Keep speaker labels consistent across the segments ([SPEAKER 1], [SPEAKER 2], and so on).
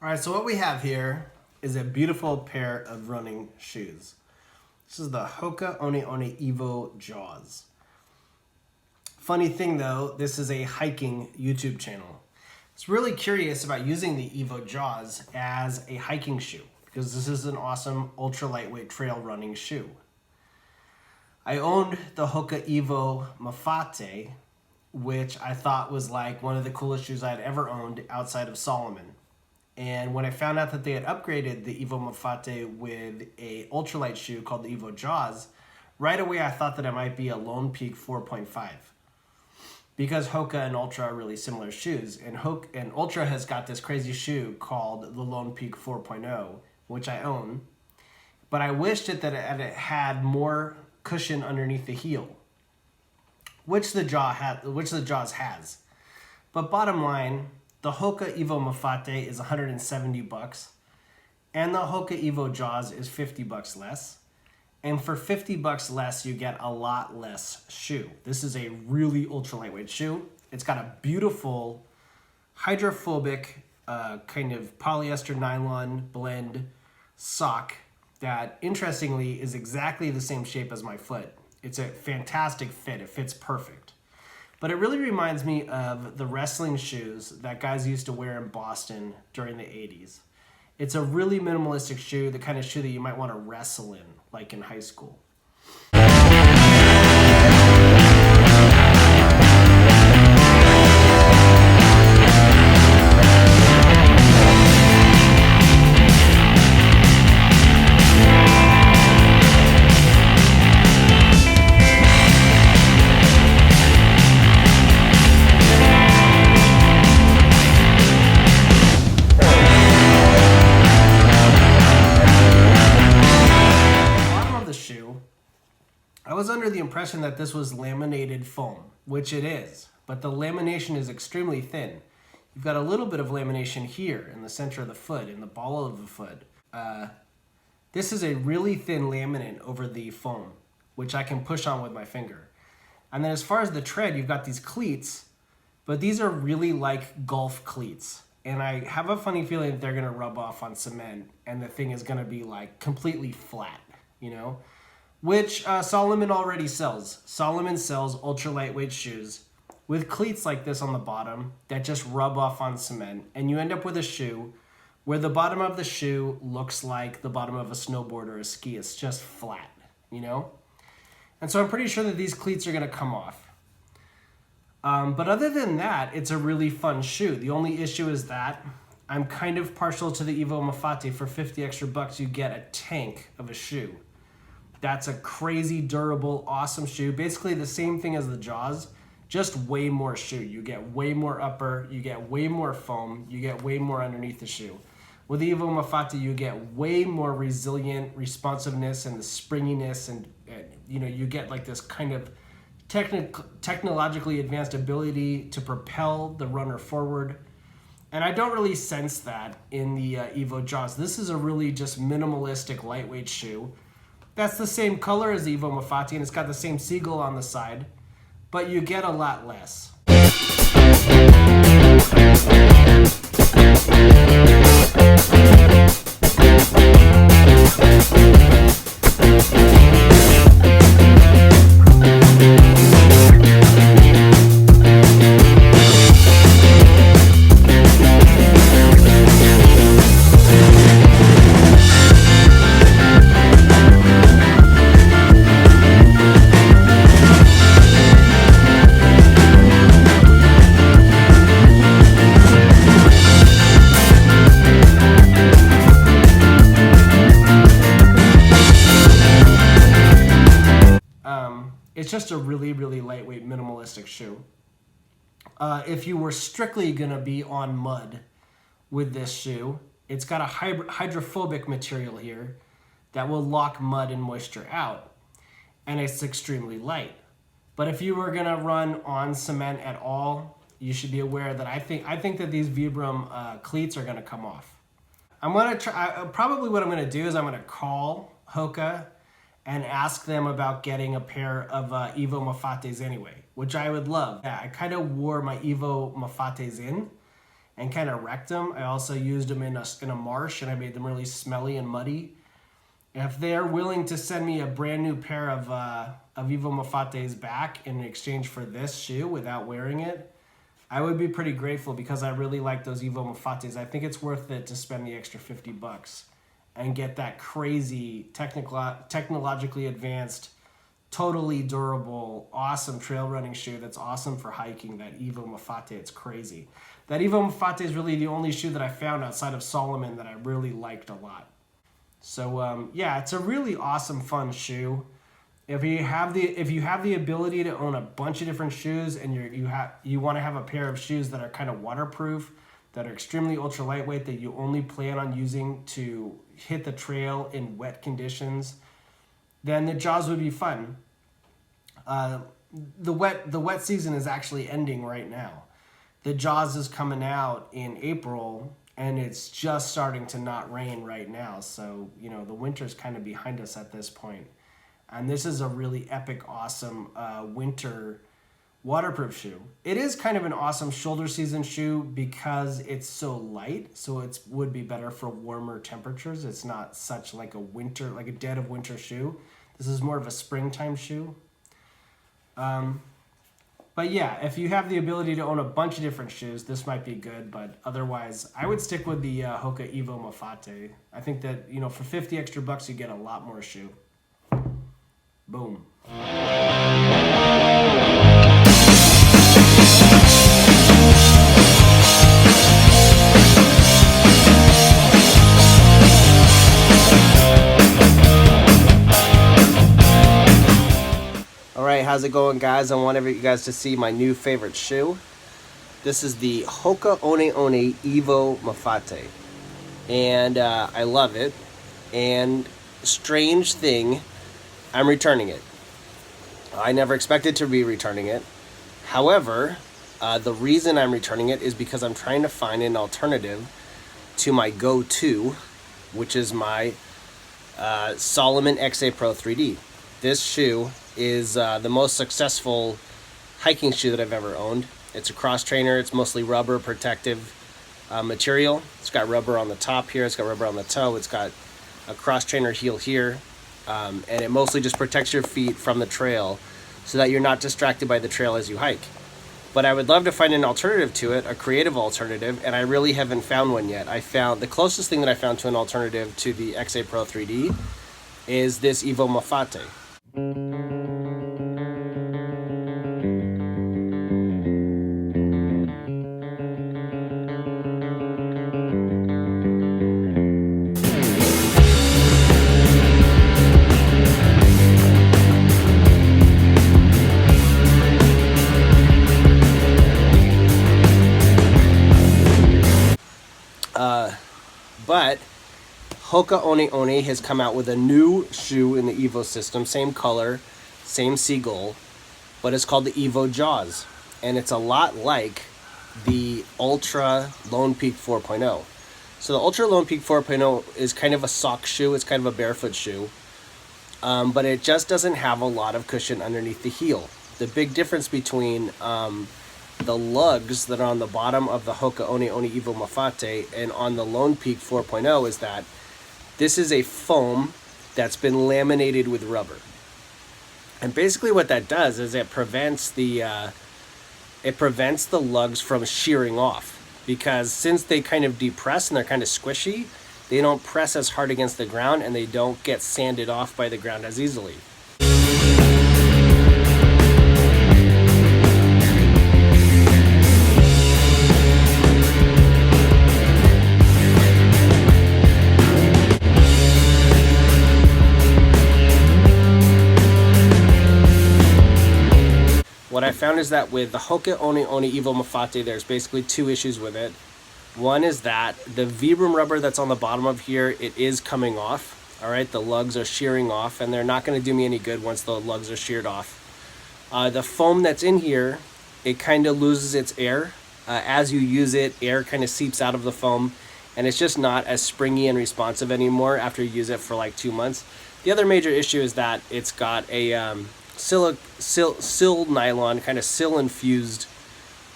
[SPEAKER 1] All right, so what we have here is a beautiful pair of running shoes. This is the Hoka One One Evo JAWZ. Funny thing though, this is a hiking YouTube channel. I was really curious about using the Evo JAWZ as a hiking shoe because this is an awesome ultra lightweight trail running shoe. I owned the Hoka Evo Mafate, which I thought was like one of the coolest shoes I'd ever owned outside of Salomon. And when I found out that they had upgraded the Evo Mafate with a ultralight shoe called the Evo JAWZ, right away I thought that it might be a Lone Peak 4.5. Because Hoka and Ultra are really similar shoes, and Ultra has got this crazy shoe called the Lone Peak 4.0, which I own. But I wished that it had more cushion underneath the heel, which the JAWZ has. But bottom line, the Hoka Evo Mafate is $170, and the Hoka Evo JAWZ is $50 less. And for $50 less, you get a lot less shoe. This is a really ultra lightweight shoe. It's got a beautiful hydrophobic kind of polyester nylon blend sock that, interestingly, is exactly the same shape as my foot. It's a fantastic fit. It fits perfect. But it really reminds me of the wrestling shoes that guys used to wear in Boston during the 80s. It's a really minimalistic shoe, the kind of shoe that you might want to wrestle in, like in high school. I was under the impression that this was laminated foam, which it is, but the lamination is extremely thin. You've got a little bit of lamination here in the center of the foot, in the ball of the foot. This is a really thin laminate over the foam, which I can push on with my finger. And then as far as the tread, you've got these cleats, but these are really like golf cleats. And I have a funny feeling that they're gonna rub off on cement and the thing is gonna be like completely flat, you know? Which Salomon already sells. Salomon sells ultra lightweight shoes with cleats like this on the bottom that just rub off on cement, and you end up with a shoe where the bottom of the shoe looks like the bottom of a snowboard or a ski. It's just flat, you know? And so I'm pretty sure that these cleats are gonna come off. But other than that, it's a really fun shoe. The only issue is that I'm kind of partial to the Evo Mafate. For 50 extra bucks, you get a tank of a shoe. That's a crazy durable, awesome shoe. Basically the same thing as the JAWZ, just way more shoe. You get way more upper, you get way more foam, you get way more underneath the shoe. With the Evo Mafate, you get way more resilient responsiveness and the springiness, and you know, you get like this kind of technologically advanced ability to propel the runner forward. And I don't really sense that in the Evo JAWZ. This is a really just minimalistic, lightweight shoe. That's the same color as the Evo Mafate, and it's got the same seagull on the side, but you get a lot less. It's just a really, really lightweight, minimalistic shoe. If you were strictly gonna be on mud with this shoe, it's got a hydrophobic material here that will lock mud and moisture out, and it's extremely light. But if you were gonna run on cement at all, you should be aware that I think that these Vibram cleats are gonna come off. I'm gonna try. Probably what I'm gonna do is I'm gonna call Hoka and ask them about getting a pair of Evo Mafates anyway, which I would love. Yeah, I kind of wore my Evo Mafates in, and kind of wrecked them. I also used them in a marsh, and I made them really smelly and muddy. If they're willing to send me a brand new pair of Evo Mafates back in exchange for this shoe without wearing it, I would be pretty grateful, because I really like those Evo Mafates. I think it's worth it to spend the extra $50 and get that crazy, technologically advanced, totally durable, awesome trail running shoe that's awesome for hiking, that Evo Mafate. It's crazy. That Evo Mafate is really the only shoe that I found outside of Solomon that I really liked a lot. So yeah, it's a really awesome, fun shoe. If you have the ability to own a bunch of different shoes, and you want to have a pair of shoes that are kind of waterproof, that are extremely ultra lightweight, that you only plan on using to hit the trail in wet conditions, then the JAWZ would be fun. The wet season is actually ending right now. The JAWZ is coming out in April, and it's just starting to not rain right now. So, you know, the winter's kind of behind us at this point. And this is a really epic, awesome winter waterproof shoe. It is kind of an awesome shoulder season shoe because it's so light, so it would be better for warmer temperatures. It's not such like a winter, like a dead of winter shoe. This is more of a springtime shoe. But yeah, if you have the ability to own a bunch of different shoes, this might be good. But otherwise, I would stick with the Hoka Evo Mafate. I think that, you know, for 50 extra bucks, you get a lot more shoe. Boom. Alright, how's it going, guys? I want you guys to see my new favorite shoe. This is the Hoka One One Evo Mafate. And I love it. And strange thing, I'm returning it. I never expected to be returning it. However, the reason I'm returning it is because I'm trying to find an alternative to my go-to, which is my Salomon XA Pro 3D. This shoe is the most successful hiking shoe that I've ever owned. It's a cross trainer. It's mostly rubber protective material. It's got rubber on the top here. It's got rubber on the toe. It's got a cross trainer heel here. And it mostly just protects your feet from the trail so that you're not distracted by the trail as you hike. But I would love to find an alternative to it, a creative alternative, and I really haven't found one yet. I found the closest thing that I found to an alternative to the XA Pro 3D is this Evo Mafate. But Hoka One One has come out with a new shoe in the Evo system, same color, same seagull, but it's called the Evo JAWZ, and it's a lot like the Ultra Lone Peak 4.0. So the Ultra Lone Peak 4.0 is kind of a sock shoe, it's kind of a barefoot shoe, but it just doesn't have a lot of cushion underneath the heel. The big difference between the lugs that are on the bottom of the Hoka One One Evo Mafate and on the Lone Peak 4.0 is that this is a foam that's been laminated with rubber. And basically what that does is it prevents the lugs from shearing off, because since they kind of depress and they're kind of squishy, they don't press as hard against the ground and they don't get sanded off by the ground as easily. What I found is that with the Hoka One One Evo Mafate, there's basically two issues with it. One is that the Vibram rubber that's on the bottom of here, it is coming off. All right, the lugs are shearing off, and they're not going to do me any good once the lugs are sheared off. The foam that's in here, it kind of loses its air. As you use it, air kind of seeps out of the foam, and it's just not as springy and responsive anymore after you use it for like 2 months. The other major issue is that it's got a sil nylon, kind of sil infused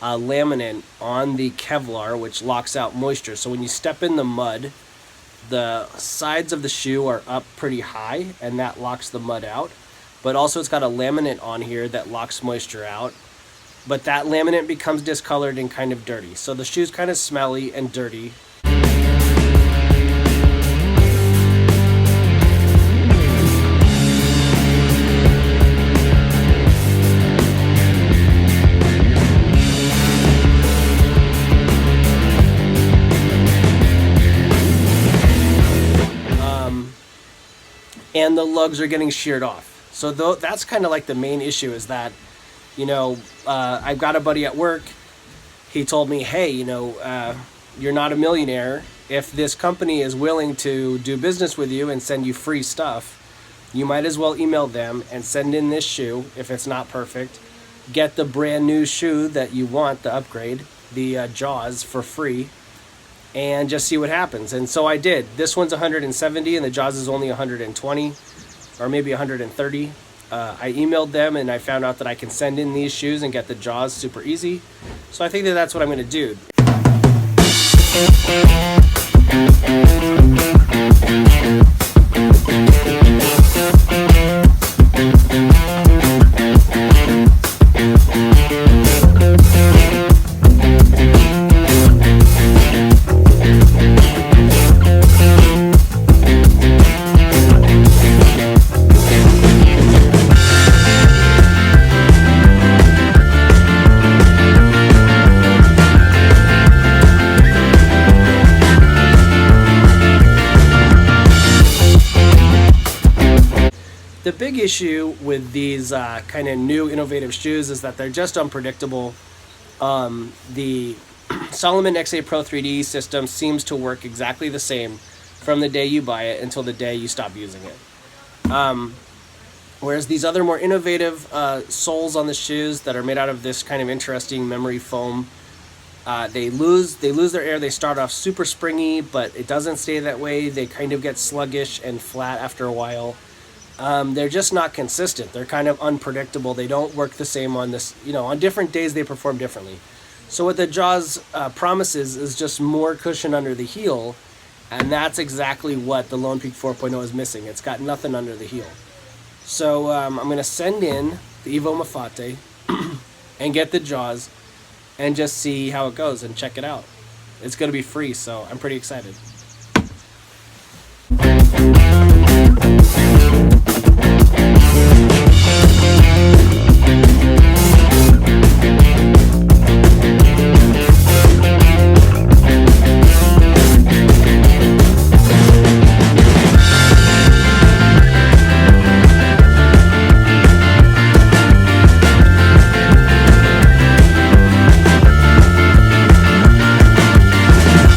[SPEAKER 1] laminate on the Kevlar, which locks out moisture. So when you step in the mud, the sides of the shoe are up pretty high, and that locks the mud out. But also it's got a laminate on here that locks moisture out. But that laminate becomes discolored and kind of dirty. So the shoe's kind of smelly and dirty. And the lugs are getting sheared off. So that's kind of like the main issue, is that, you know, I've got a buddy at work. He told me, hey, you know, you're not a millionaire. If this company is willing to do business with you and send you free stuff, you might as well email them and send in this shoe if it's not perfect. Get the brand new shoe that you want, the upgrade, the JAWZ, for free, and just see what happens. And so I did. This one's 170 and the JAWZ is only 120 or maybe 130. I emailed them and I found out that I can send in these shoes and get the JAWZ super easy. So I think that that's what I'm going to do. The big issue with these kind of new innovative shoes is that they're just unpredictable. The Salomon XA Pro 3D system seems to work exactly the same from the day you buy it until the day you stop using it. Whereas these other more innovative soles on the shoes that are made out of this kind of interesting memory foam, they lose their air. They start off super springy, but it doesn't stay that way. They kind of get sluggish and flat after a while. They're just not consistent. They're kind of unpredictable. They don't work the same on this, you know, on different days they perform differently. So what the JAWZ promises is just more cushion under the heel, and that's exactly what the Lone Peak 4.0 is missing. It's got nothing under the heel. So I'm going to send in the Evo Mafate and get the JAWZ and just see how it goes and check it out. It's going to be free, so I'm pretty excited.